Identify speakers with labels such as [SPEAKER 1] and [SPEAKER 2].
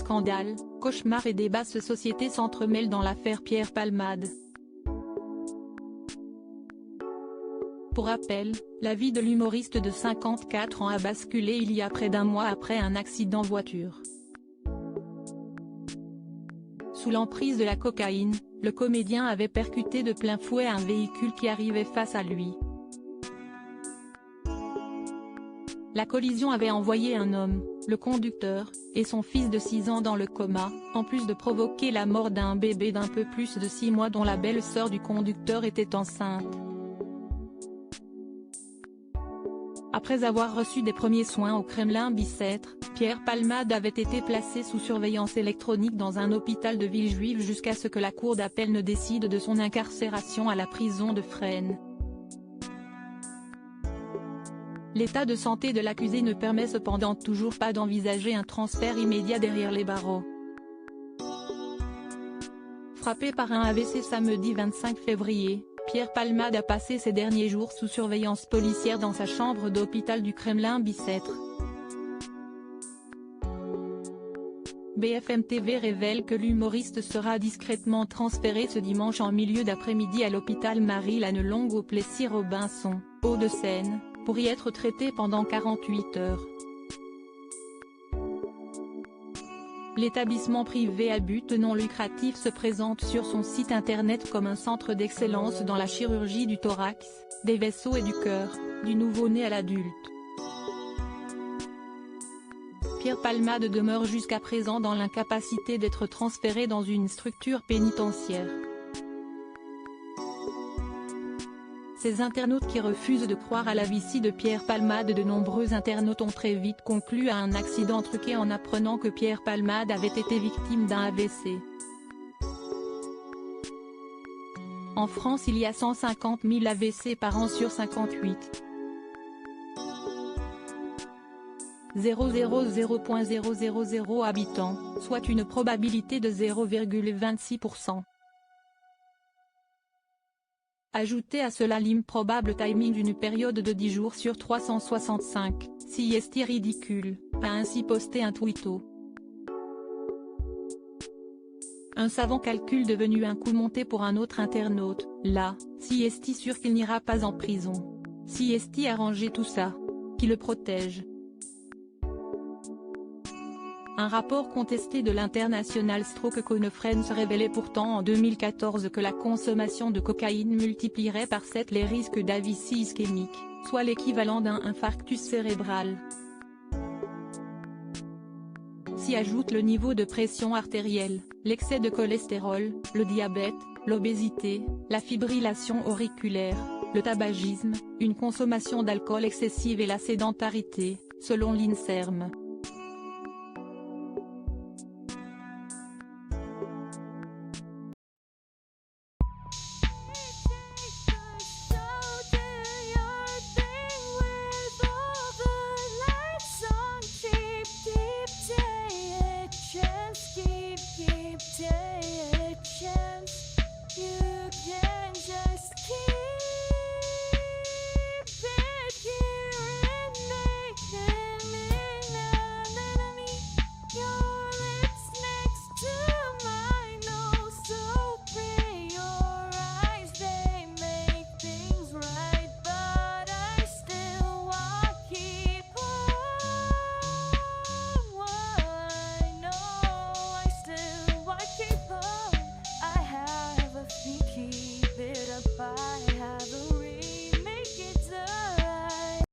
[SPEAKER 1] Scandales, cauchemars et débats de société s'entremêlent dans l'affaire Pierre Palmade. Pour rappel, la vie de l'humoriste de 54 ans a basculé il y a près d'un mois après un accident voiture. Sous l'emprise de la cocaïne, le comédien avait percuté de plein fouet un véhicule qui arrivait face à lui. La collision avait envoyé un homme, le conducteur, et son fils de 6 ans dans le coma, en plus de provoquer la mort d'un bébé d'un peu plus de 6 mois dont la belle-sœur du conducteur était enceinte. Après avoir reçu des premiers soins au Kremlin-Bicêtre, Pierre Palmade avait été placé sous surveillance électronique dans un hôpital de Villejuif jusqu'à ce que la cour d'appel ne décide de son incarcération à la prison de Fresnes. L'état de santé de l'accusé ne permet cependant toujours pas d'envisager un transfert immédiat derrière les barreaux. Frappé par un AVC samedi 25 février, Pierre Palmade a passé ses derniers jours sous surveillance policière dans sa chambre d'hôpital du Kremlin-Bicêtre. BFM TV révèle que l'humoriste sera discrètement transféré ce dimanche en milieu d'après-midi à l'hôpital Marie-Lannelongue au Plessis-Robinson, Hauts-de-Seine, pour y être traité pendant 48 heures. L'établissement privé à but non lucratif se présente sur son site internet comme un centre d'excellence dans la chirurgie du thorax, des vaisseaux et du cœur, du nouveau-né à l'adulte. Pierre Palmade demeure jusqu'à présent dans l'incapacité d'être transféré dans une structure pénitentiaire. Ces internautes qui refusent de croire à la vicie de Pierre Palmade. De nombreux internautes ont très vite conclu à un accident truqué en apprenant que Pierre Palmade avait été victime d'un AVC. En France, il y a 150 000 AVC par an sur 58. 0,000 habitants, soit une probabilité de 0,26%. Ajoutez à cela l'improbable timing d'une période de 10 jours sur 365, si est ridicule, a ainsi posté un tweeto. Un savant calcul devenu un coup monté pour un autre internaute, là, si est sûr qu'il n'ira pas en prison. Si est arrangé tout ça. Qui le protège. Un rapport contesté de l'International Stroke Conference révélait pourtant en 2014 que la consommation de cocaïne multiplierait par 7 les risques d'AVC ischémique, soit l'équivalent d'un infarctus cérébral. S'y ajoute le niveau de pression artérielle, l'excès de cholestérol, le diabète, l'obésité, la fibrillation auriculaire, le tabagisme, une consommation d'alcool excessive et la sédentarité, selon l'INSERM.